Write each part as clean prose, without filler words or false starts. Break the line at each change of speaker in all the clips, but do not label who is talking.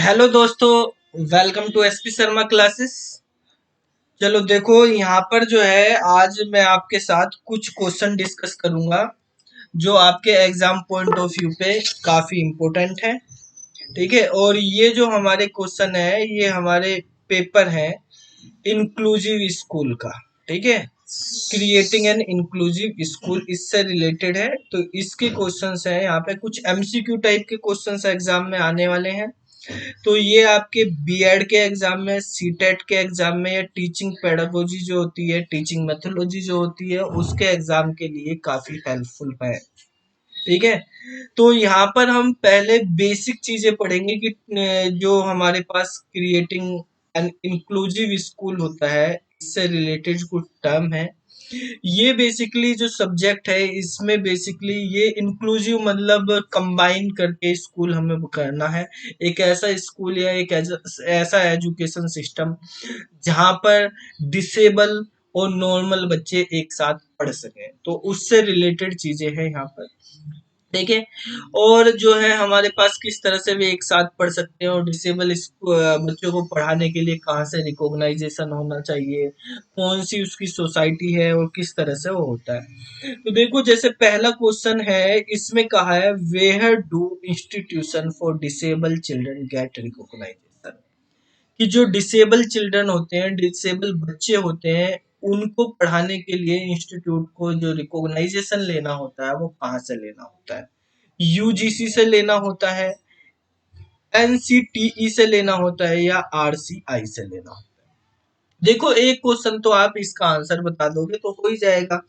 Hello दोस्तों, welcome to SP Sharma classes. चलो देखो, यहाँ पर जो है आज मैं आपके साथ कुछ क्वेश्चन डिस्कस करूंगा जो आपके एग्जाम पॉइंट ऑफ व्यू पे काफी इम्पोर्टेंट है। ठीक है, और ये जो हमारे क्वेश्चन है ये हमारे पेपर है इंक्लूसिव स्कूल का। ठीक है, क्रिएटिंग एन इंक्लूसिव स्कूल इससे रिलेटेड है। तो इसके क्वेश्चंस हैं यहाँ पे, कुछ एमसीक्यू टाइप के क्वेश्चंस एग्जाम में आने वाले हैं। तो ये आपके बीएड के एग्जाम में, सीटेट के एग्जाम में, या टीचिंग पेडागोजी जो होती है, टीचिंग मेथोडोलॉजी जो होती है, उसके एग्जाम के लिए काफी हेल्पफुल है। ठीक है, तो यहाँ पर हम पहले बेसिक चीजें पढ़ेंगे कि जो हमारे पास क्रिएटिंग एन इंक्लूसिव स्कूल होता है, इससे रिलेटेड कुछ टर्म है। ये बेसिकली जो सब्जेक्ट है इसमें बेसिकली ये इंक्लूसिव मतलब कंबाइन करके स्कूल हमें करना है। एक ऐसा स्कूल या एक ऐसा एजुकेशन सिस्टम जहाँ पर डिसेबल और नॉर्मल बच्चे एक साथ पढ़ सकें, तो उससे रिलेटेड चीजें हैं यहाँ पर। ठीक है, और जो है हमारे पास किस तरह से वे एक साथ पढ़ सकते हैं, और डिसेबल बच्चों को पढ़ाने के लिए कहाँ से रिकॉग्नाइजेशन होना चाहिए, कौन सी उसकी सोसाइटी है, और किस तरह से वो होता है। तो देखो, जैसे पहला क्वेश्चन है, इसमें कहा है where do institution for disable children get recognisation. कि जो डिसेबल चिल्ड्रन होते हैं, डिसेबल बच्चे होते हैं, उनको पढ़ाने के लिए इंस्टीट्यूट को जो रिकॉग्नाइजेशन लेना होता है वो कहाँ से लेना होता है। यूजीसी से लेना होता है, एनसीटीई से लेना होता है, या आरसीआई से लेना होता है। देखो, एक क्वेश्चन तो आप इसका आंसर बता दोगे तो हो ही जाएगा,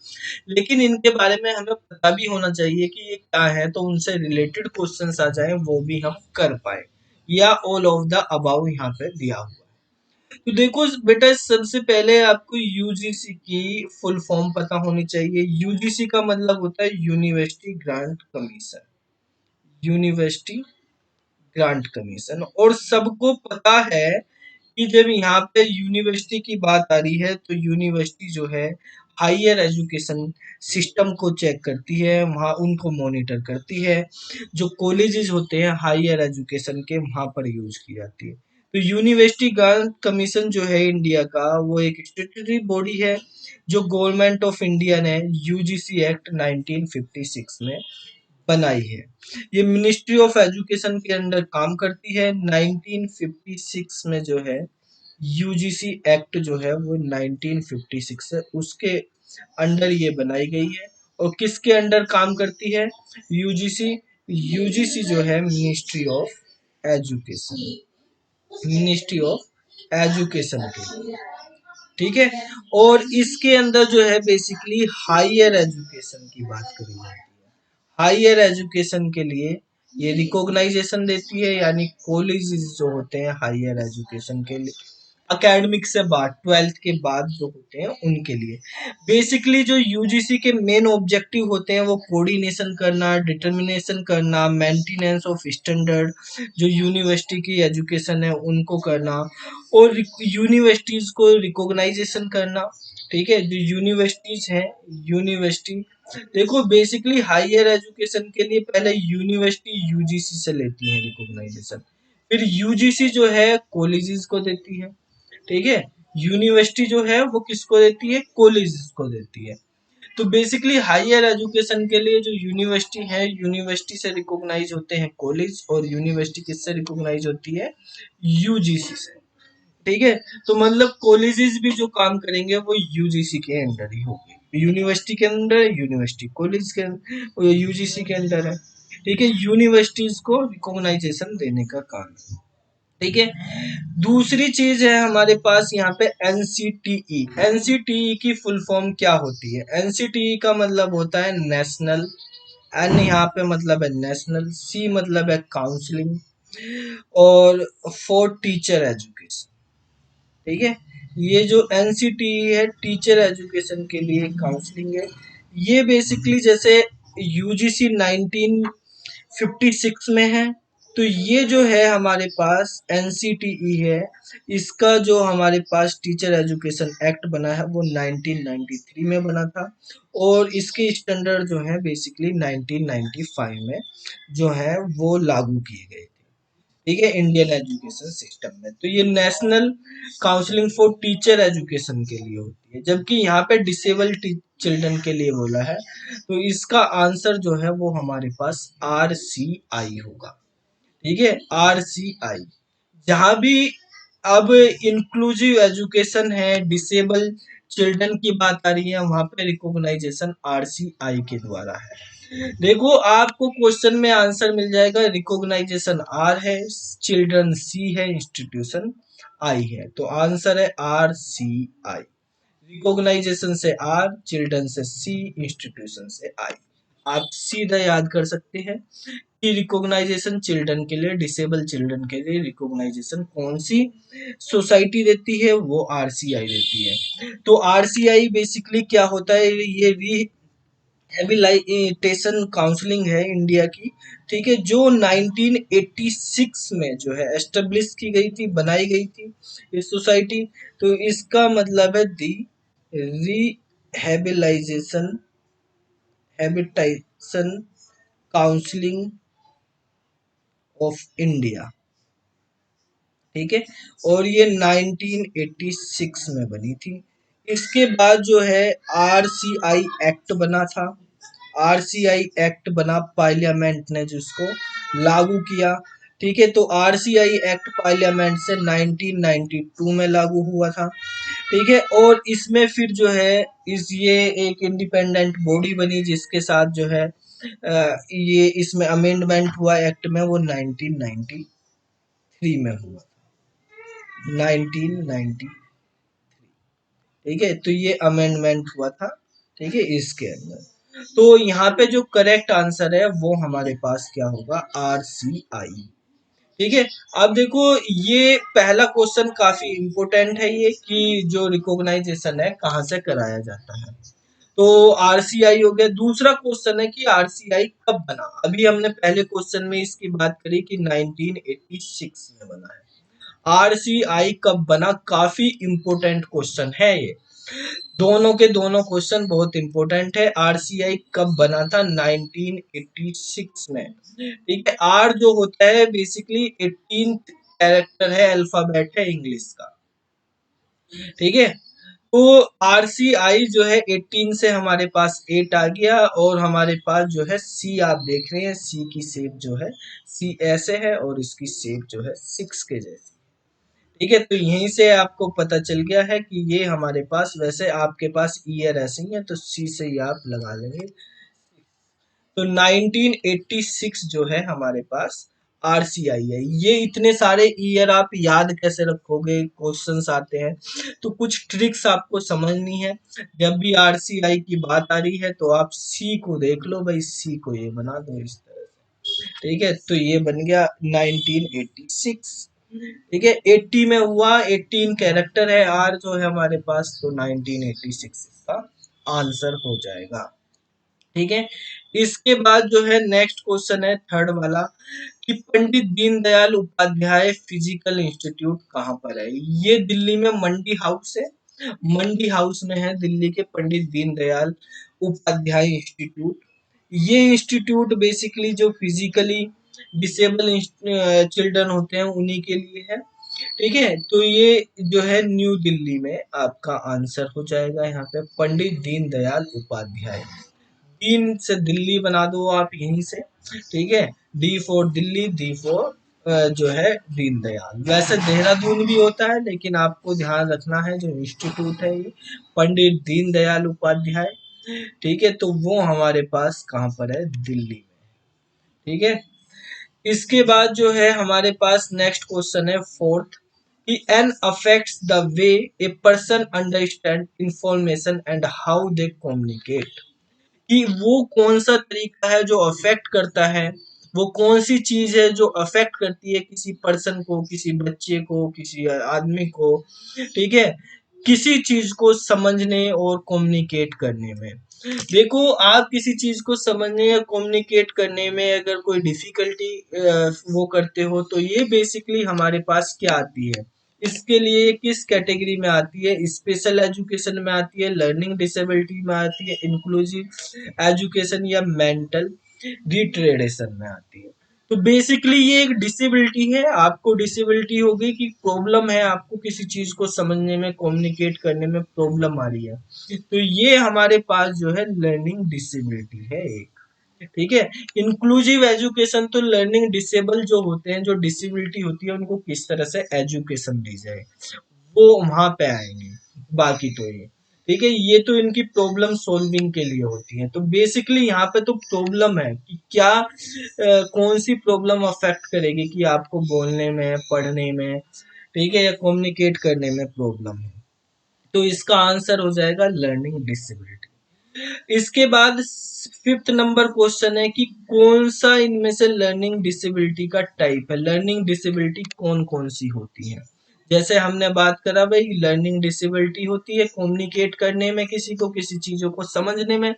लेकिन इनके बारे में हमें पता भी होना चाहिए कि ये क्या है, तो उनसे रिलेटेड क्वेश्चंस आ जाए वो भी हम कर पाए, या ऑल ऑफ द अबाउ यहाँ पे दिया हुआ है। तो देखो बेटा, सबसे पहले आपको यूजीसी की फुल फॉर्म पता होनी चाहिए। यूजीसी का मतलब होता है university grant commission. University grant commission, और सबको पता है कि जब यहाँ पे यूनिवर्सिटी की बात आ रही है तो यूनिवर्सिटी जो है हायर एजुकेशन सिस्टम को चेक करती है, वहाँ उनको मॉनिटर करती है। जो कॉलेजेस होते हैं हायर एजुकेशन के, वहाँ पर यूज की जाती है। तो यूनिवर्सिटी ग्रांट कमीशन जो है इंडिया का, वो एक स्टैट्यूटरी बॉडी है जो गवर्नमेंट ऑफ इंडिया ने यूजीसी एक्ट 1956 में बनाई है। ये मिनिस्ट्री ऑफ एजुकेशन के अंडर काम करती है। 1956 में जो है यूजीसी एक्ट जो है वो 1956 है, उसके अंडर ये बनाई गई है। और किसके अंडर काम करती है यूजीसी? यूजीसी जो है ministry of education, ministry of education के लिए। ठीक है, और इसके अंदर जो है बेसिकली हायर एजुकेशन की बात करी जाती है। हायर एजुकेशन के लिए ये रिकॉग्नाइजेशन देती है, यानी कॉलेजेस जो होते हैं हायर एजुकेशन के लिए, अकेडमिक से बाद, ट्वेल्थ के बाद जो होते हैं उनके लिए। बेसिकली जो यूजीसी के मेन ऑब्जेक्टिव होते हैं वो कोऑर्डिनेशन करना, डिटर्मिनेशन करना, मेंटेनेंस ऑफ स्टैंडर्ड, जो यूनिवर्सिटी की एजुकेशन है उनको करना, और यूनिवर्सिटीज को रिकॉग्नाइजेशन करना। ठीक है, जो यूनिवर्सिटीज हैं, यूनिवर्सिटी देखो बेसिकली हायर एजुकेशन के लिए पहले यूनिवर्सिटी यूजीसी से लेती है रिकॉग्नाइजेशन, फिर यूजीसी जो है कॉलेजेस को देती है। ठीक है, यूनिवर्सिटी जो है वो किसको देती है? कॉलेजेस को देती है। तो बेसिकली हायर एजुकेशन के लिए जो यूनिवर्सिटी है, यूनिवर्सिटी से रिकॉग्नाइज होते हैं कॉलेज, और यूनिवर्सिटी किससे रिकॉग्नाइज होती है? यूजीसी से। ठीक है, तो मतलब कॉलेजेस भी जो काम करेंगे वो यूजीसी के अंडर ही होंगे। यूनिवर्सिटी के अंडर, यूनिवर्सिटी कॉलेज के यूजीसी के अंडर है। ठीक है, यूनिवर्सिटीज को रिकॉग्नाइजेशन देने का काम है। ठीक है, दूसरी चीज है हमारे पास यहाँ पे एनसीटीई। एनसीटीई की फुल फॉर्म क्या होती है? एनसीटीई का मतलब होता है नेशनल, एन यहाँ पे मतलब है नेशनल, सी मतलब है काउंसलिंग, और फॉर टीचर एजुकेशन। ठीक है, ये जो एनसीटीई है टीचर एजुकेशन के लिए काउंसलिंग है। ये बेसिकली जैसे यूजीसी 1956 में है, तो ये जो है हमारे पास एनसीटीई है, इसका जो हमारे पास टीचर एजुकेशन एक्ट बना है वो 1993 में बना था, और इसके स्टैंडर्ड जो है बेसिकली 1995 में जो है वो लागू किए गए थे। ठीक है, इंडियन एजुकेशन सिस्टम में। तो ये national counselling for teacher education के लिए होती है, जबकि यहाँ पे डिसेबल्ड चिल्ड्रन के लिए बोला है। तो इसका आंसर जो है वो हमारे पास RCI होगा। ठीक है, RCI। जहां भी अब इंक्लूसिव एजुकेशन है, डिसेबल चिल्ड्रन की बात आ रही है, वहां पे रिकॉग्नाइजेशन RCI के द्वारा है। देखो आपको क्वेश्चन में आंसर मिल जाएगा, रिकॉग्नाइजेशन R है, चिल्ड्रन C है, इंस्टीट्यूशन I है। तो आंसर है RCI। रिकॉग्नाइजेशन से R, चिल्ड्रन से C, इंस्टीट्यूशन से I। आप सीधा याद कर सकते हैं कि रिकॉग्नाइजेशन चिल्ड्रन के लिए, डिसेबल चिल्ड्रन के लिए रिकॉग्नाइजेशन कौन सी सोसाइटी देती है, वो RCI देती है। तो RCI बेसिकली क्या होता है, ये रिहेबिलिटेशन काउंसलिंग है इंडिया की। ठीक है, जो 1986 में जो है एस्टेब्लिश की गई थी, बनाई गई थी ये सोसाइटी। तो इसका मतलब है दी रिहेबिलाइजेशन हैबिटेशन काउंसलिंग ऑफ इंडिया। ठीक है, और ये 1986 में बनी थी। इसके बाद जो है RCI एक्ट बना था। RCI एक्ट बना, पार्लियामेंट ने जिसको लागू किया। ठीक है, तो RCI एक्ट पार्लियामेंट से 1992 में लागू हुआ था। ठीक है, और इसमें फिर जो है ये एक इंडिपेंडेंट बॉडी बनी, जिसके साथ जो है ये इसमें अमेंडमेंट हुआ एक्ट में, वो 1993 में हुआ, 1990। ठीक है, तो ये अमेंडमेंट हुआ था। ठीक है, इसके अंदर। तो यहाँ पे जो करेक्ट आंसर है वो हमारे पास क्या होगा, RCI। ठीक है, अब देखो ये पहला क्वेश्चन काफी इंपॉर्टेंट है, ये कि जो रिकॉग्नाइजेशन है कहाँ से कराया जाता है। तो RCI हो गया। दूसरा क्वेश्चन है कि RCI कब बना। अभी हमने पहले क्वेश्चन में इसकी बात करी कि 1986 में बना है। RCI कब बना, काफी इंपोर्टेंट क्वेश्चन है ये। दोनों के दोनों क्वेश्चन बहुत इंपॉर्टेंट है। RCI कब बना था, 1986 में। ठीक है, R जो होता है बेसिकली 18th कैरेक्टर है, अल्फाबेट है इंग्लिश का। ठीक है, तो RCI जो है 18 से हमारे पास 8 आ गया, और हमारे पास जो है C आप देख रहे हैं, C की शेप जो है C ऐसे है, और इसकी शेप जो है 6 के जैसी। ठीक है, तो यहीं से आपको पता चल गया है कि ये हमारे पास, वैसे आपके पास ईयर ऐसे ही है तो C से ही आप लगा लेंगे। तो 1986 जो है हमारे पास RCI है। ये इतने सारे ईयर आप याद कैसे रखोगे, क्वेश्चंस आते हैं, तो कुछ ट्रिक्स आपको समझनी है। जब भी RCI की बात आ रही है तो आप C को देख लो भाई, C को ये बना दो इस तरह से। ठीक है, तो ये बन गया 1986। ठीक है, 80 में हुआ, 18 कैरेक्टर है R जो है हमारे पास, तो 1986 इसका आंसर हो जाएगा। ठीक है, इसके बाद जो है नेक्स्ट क्वेश्चन है थर्ड वाला, कि पंडित दीनदयाल उपाध्याय फिजिकल इंस्टीट्यूट कहाँ पर है। ये दिल्ली में मंडी हाउस है। मंडी हाउस में है दिल्ली के पंडित दीनदयाल उपाध्याय इंस्टीट्यूट। ये इंस्टीट्यूट बेसिकली जो फिजिकली डिसेबल चिल्ड्रन होते हैं उन्हीं के लिए है। ठीक है, तो ये जो है न्यू दिल्ली में आपका आंसर हो जाएगा, यहाँ पे पंडित दीनदयाल उपाध्याय। 3 से दिल्ली बना दो आप यहीं से। ठीक है, D for Delhi, D for जो है दीनदयाल। वैसे देहरादून भी होता है, लेकिन आपको ध्यान रखना है जो इंस्टीट्यूट है ये पंडित दीनदयाल उपाध्याय। ठीक है, तो वो हमारे पास कहाँ पर है, दिल्ली में। ठीक है, इसके बाद जो है हमारे पास नेक्स्ट क्वेश्चन है फोर्थ, कि an affects the way a person understand information and how they communicate. कि वो कौन सा तरीका है जो अफेक्ट करता है, वो कौन सी चीज है जो अफेक्ट करती है किसी पर्सन को, किसी बच्चे को, किसी आदमी को। ठीक है, किसी चीज को समझने और कम्युनिकेट करने में। देखो आप किसी चीज को समझने या कम्युनिकेट करने में अगर कोई डिफिकल्टी वो करते हो, तो ये बेसिकली हमारे पास क्या आती है, इसके लिए किस कैटेगरी में आती है, स्पेशल एजुकेशन में आती है, लर्निंग डिसेबिलिटी में आती है, इंक्लूसिव एजुकेशन, या मेंटल रिट्रेडेशन में आती है। तो बेसिकली ये एक डिसेबिलिटी है, आपको डिसेबिलिटी होगी कि प्रॉब्लम है, आपको किसी चीज को समझने में, कम्युनिकेट करने में प्रॉब्लम आ रही है, तो ये हमारे पास जो है लर्निंग डिसेबिलिटी है एक। ठीक है, इंक्लूसिव एजुकेशन, तो लर्निंग डिसेबल जो होते हैं, जो डिसेबिलिटी होती है, उनको किस तरह से एजुकेशन दी जाए, वो वहां पे आएंगे। बाकी तो ये ठीक है, ये तो इनकी प्रॉब्लम सॉल्विंग के लिए होती है। तो बेसिकली यहाँ पे तो प्रॉब्लम है कि क्या कौन सी प्रॉब्लम अफेक्ट करेगी कि आपको बोलने में, पढ़ने में, ठीक है, या कम्युनिकेट करने में प्रॉब्लम है। तो इसका आंसर हो जाएगा लर्निंग डिसेबिलिटी। इसके बाद फिफ्थ नंबर क्वेश्चन है कि कौन सा इनमें से लर्निंग डिसेबिलिटी का टाइप है, लर्निंग डिसेबिलिटी कौन कौन सी होती है। जैसे हमने बात करा भाई, लर्निंग डिसेबिलिटी होती है कम्युनिकेट करने में, किसी को किसी चीजों को समझने में,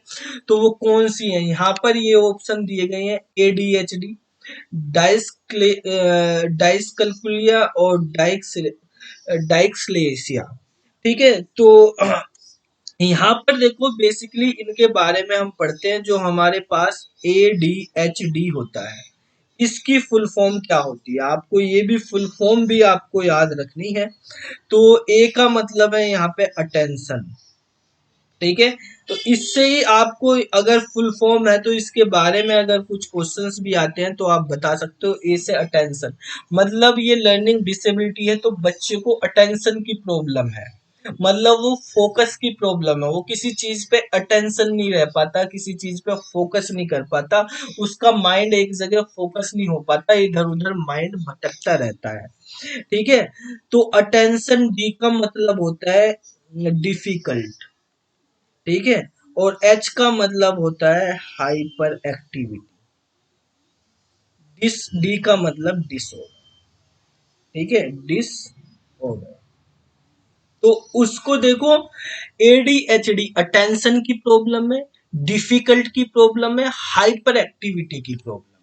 तो वो कौन सी है। यहाँ पर ये ऑप्शन दिए गए हैं ADHD, डाइसकल्कुलिया और डाइक्सलेसिया। ठीक है, तो यहाँ पर देखो बेसिकली इनके बारे में हम पढ़ते हैं। जो हमारे पास ADHD होता है, इसकी फुल फॉर्म क्या होती है, आपको ये भी फुल फॉर्म भी आपको याद रखनी है। तो ए का मतलब है यहाँ पे अटेंशन। ठीक है, तो इससे ही आपको अगर फुल फॉर्म है तो इसके बारे में अगर कुछ क्वेश्चंस भी आते हैं तो आप बता सकते हो। ए से अटेंशन, मतलब ये लर्निंग डिसेबिलिटी है तो बच्चे को अटेंशन की प्रॉब्लम है, मतलब वो फोकस की प्रॉब्लम है, वो किसी चीज पे अटेंशन नहीं रह पाता, किसी चीज पे फोकस नहीं कर पाता, उसका माइंड एक जगह फोकस नहीं हो पाता, इधर उधर माइंड भटकता रहता है। ठीक है, तो अटेंशन डी का मतलब होता है डिफिकल्ट। ठीक है, और एच का मतलब होता है हाइपर एक्टिविटी। डिस डी का मतलब डिसऑर्डर। ठीक है, डिसऑर्डर। तो उसको देखो, ADHD अटेंशन की प्रॉब्लम है, डिफिकल्ट की प्रॉब्लम है, हाइपर एक्टिविटी की प्रॉब्लम है,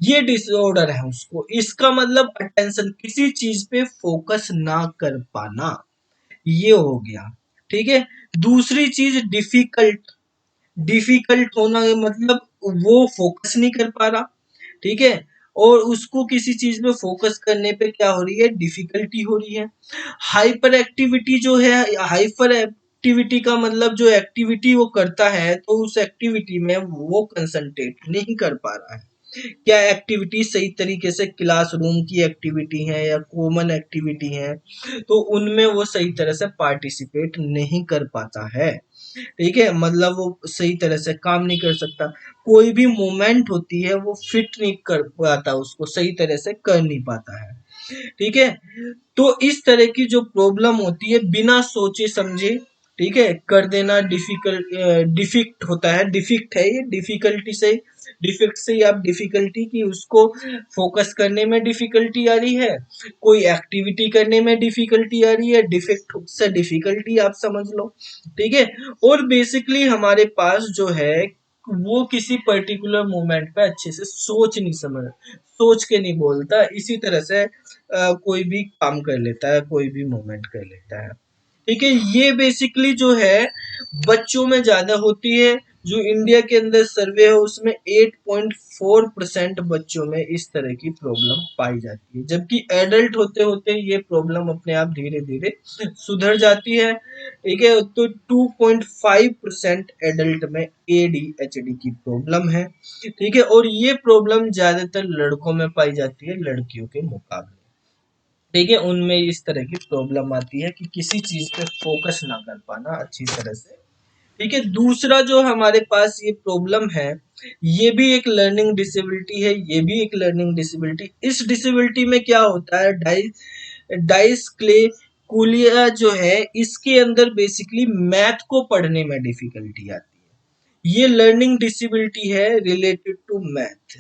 ये डिसऑर्डर है उसको। इसका मतलब अटेंशन, किसी चीज पे फोकस ना कर पाना, ये हो गया। ठीक है, दूसरी चीज डिफिकल्ट, डिफिकल्ट होना मतलब वो फोकस नहीं कर पा रहा। ठीक है, और उसको किसी चीज में फोकस करने पे क्या हो रही है, डिफिकल्टी हो रही है। हाइपर एक्टिविटी जो है, हाइपर एक्टिविटी का मतलब जो एक्टिविटी वो करता है तो उस एक्टिविटी में वो कंसंट्रेट नहीं कर पा रहा है। क्या एक्टिविटी सही तरीके से क्लासरूम की एक्टिविटी है या कॉमन एक्टिविटी है, तो उनमें वो सही तरह से पार्टिसिपेट नहीं कर पाता है। ठीक है, मतलब वो सही तरह से काम नहीं कर सकता, कोई भी मूवमेंट होती है वो फिट नहीं कर पाता, उसको सही तरह से कर नहीं पाता है। ठीक है, तो इस तरह की जो प्रॉब्लम होती है बिना सोचे समझे, ठीक है, कर देना, डिफिकल्ट डिफिक्ट होता है, डिफिक्ट है ये, डिफिकल्टी से, डिफिक्ट से आप डिफिकल्टी की, उसको फोकस करने में डिफिकल्टी आ रही है, कोई एक्टिविटी करने में डिफिकल्टी आ रही है, डिफिक्ट से डिफिकल्टी आप समझ लो। ठीक है, और बेसिकली हमारे पास जो है वो किसी पर्टिकुलर मोमेंट पे अच्छे से सोच नहीं समझ, सोच के नहीं बोलता, इसी तरह से कोई भी काम कर लेता है, कोई भी मूवमेंट कर लेता है। ठीक है, ये बेसिकली जो है बच्चों में ज्यादा होती है। जो इंडिया के अंदर सर्वे है उसमें 8.4% बच्चों में इस तरह की प्रॉब्लम पाई जाती है, जबकि एडल्ट होते होते ये प्रॉब्लम अपने आप धीरे धीरे सुधर जाती है। ठीक है, तो 2.5% एडल्ट में ADHD की प्रॉब्लम है। ठीक है, और ये प्रॉब्लम ज्यादातर लड़कों में पाई जाती है लड़कियों के मुकाबले। ठीक है, उनमें इस तरह की प्रॉब्लम आती है कि किसी चीज पे फोकस ना कर पाना अच्छी तरह से। ठीक है, दूसरा जो हमारे पास ये प्रॉब्लम है, ये भी एक लर्निंग डिसेबिलिटी है, ये भी एक लर्निंग डिसेबिलिटी। इस डिसेबिलिटी में क्या होता है, डाइसक्लेकुलिया जो है, इसके अंदर बेसिकली मैथ को पढ़ने में डिफिकल्टी आती है। ये लर्निंग डिसेबिलिटी है related to math,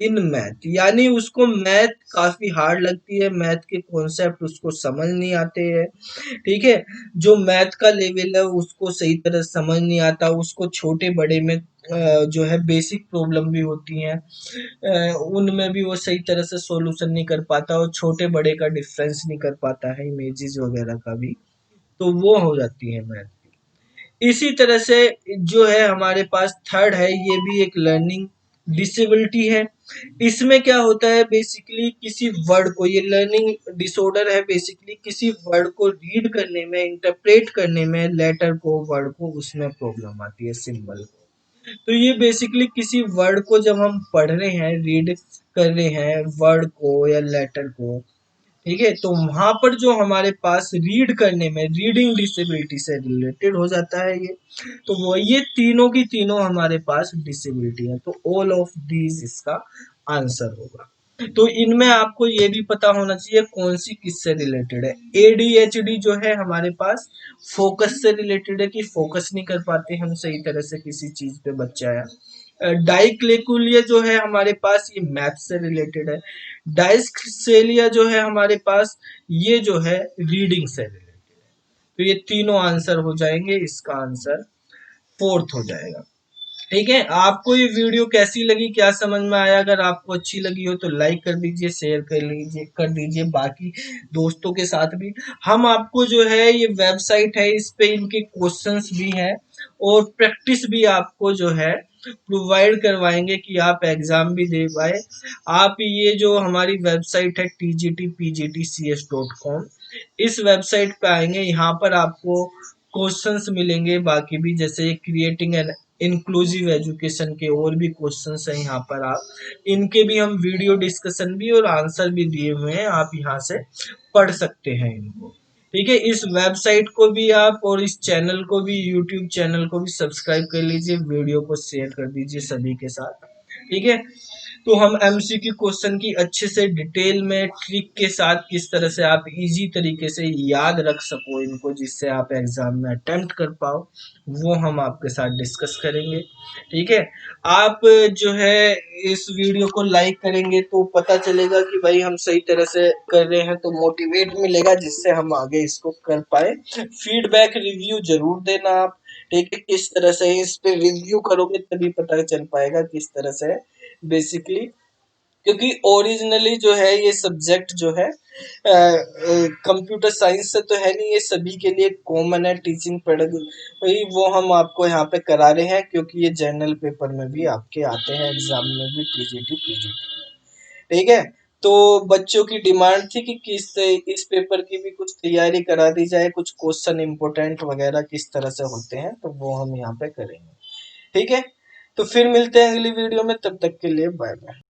in math, यानी उसको मैथ काफी हार्ड लगती है, मैथ के कॉन्सेप्ट उसको समझ नहीं आते हैं। ठीक है, जो मैथ का लेवल है उसको सही तरह समझ नहीं आता, उसको छोटे बड़े में जो है बेसिक प्रॉब्लम भी होती हैं, उनमें भी वो सही तरह से सॉल्यूशन नहीं कर पाता, और छोटे बड़े का डिफरेंस नहीं कर पाता है, इमेजेस वगैरह का भी, तो वो हो जाती है मैथ। इसी तरह से जो है हमारे पास थर्ड है, ये भी एक लर्निंग डिसेबिलिटी है। इसमें क्या होता है बेसिकली, किसी वर्ड को, ये लर्निंग डिसऑर्डर है बेसिकली, किसी वर्ड को रीड करने में, इंटरप्रेट करने में, लेटर को, वर्ड को, उसमें प्रॉब्लम आती है, सिंबल को। तो ये बेसिकली किसी वर्ड को जब हम पढ़ रहे हैं, रीड कर रहे हैं वर्ड को या लेटर को, ठीक है, तो वहां पर जो हमारे पास रीड करने में रीडिंग डिसेबिलिटी से रिलेटेड हो जाता है ये। तो वो ये तीनों की तीनों हमारे पास डिसेबिलिटी है, तो ऑल ऑफ दीज इसका आंसर होगा। तो इनमें आपको ये भी पता होना चाहिए कौन सी किससे रिलेटेड है। एडीएचडी जो है हमारे पास फोकस से रिलेटेड है, कि फोकस नहीं कर पाते हम सही तरह से किसी चीज पे बच्चा है। डाइक्लेकुलिया जो है हमारे पास, ये मैथ से रिलेटेड है। डायस्क्सेलिया जो है हमारे पास, ये जो है रीडिंग से रिलेटेड है। तो ये तीनों आंसर हो जाएंगे, इसका आंसर फोर्थ हो जाएगा। ठीक है, आपको ये वीडियो कैसी लगी, क्या समझ में आया? अगर आपको अच्छी लगी हो तो लाइक कर दीजिए, शेयर कर दीजिए बाकी दोस्तों के साथ भी। हम आपको जो है ये वेबसाइट है, इस पे इनके क्वेश्चंस भी हैं और प्रैक्टिस भी आपको जो है प्रोवाइड करवाएंगे कि आप एग्जाम भी दे पाए। आप ये जो हमारी वेबसाइट है tgtpgtcs.com, इस वेबसाइट पे आएंगे, यहाँ पर आपको क्वेश्चंस मिलेंगे बाकी भी, जैसे क्रिएटिंग एन इंक्लूसिव एजुकेशन के और भी क्वेश्चंस हैं यहाँ पर। आप इनके भी हम वीडियो डिस्कशन भी और आंसर भी दिए हुए हैं, आप यहाँ से पढ़ सकते हैं इनको। ठीक है, इस वेबसाइट को भी आप और इस चैनल को भी, यूट्यूब चैनल को भी सब्सक्राइब कर लीजिए, वीडियो को शेयर कर दीजिए सभी के साथ। ठीक है, तो हम एमसीक्यू क्वेश्चन की अच्छे से डिटेल में ट्रिक के साथ किस तरह से आप इजी तरीके से याद रख सको इनको, जिससे आप एग्जाम में अटेम्प्ट कर पाओ, वो हम आपके साथ डिस्कस करेंगे। ठीक है, आप जो है इस वीडियो को लाइक करेंगे तो पता चलेगा कि भाई हम सही तरह से कर रहे हैं, तो मोटिवेट मिलेगा जिससे हम आगे इसको कर पाए। फीडबैक रिव्यू जरूर देना आप। ठीक है, किस तरह से इस पे रिव्यू करोगे तभी पता चल पाएगा किस तरह से बेसिकली, क्योंकि ओरिजिनली जो है ये सब्जेक्ट जो है कंप्यूटर साइंस से तो है नहीं, ये सभी के लिए कॉमन है, टीचिंग पेडागोजी वो हम आपको यहाँ पे करा रहे हैं, क्योंकि ये जनरल पेपर में भी आपके आते हैं, एग्जाम में भी, टीजीटी पीजीटी। ठीक है, तो बच्चों की डिमांड थी कि इस पेपर की भी कुछ तैयारी करा दी जाए, कुछ क्वेश्चन इंपोर्टेंट वगैरह किस तरह से होते हैं, तो वो हम यहाँ पे करेंगे। ठीक है, तो फिर मिलते हैं अगली वीडियो में, तब तक के लिए बाय बाय।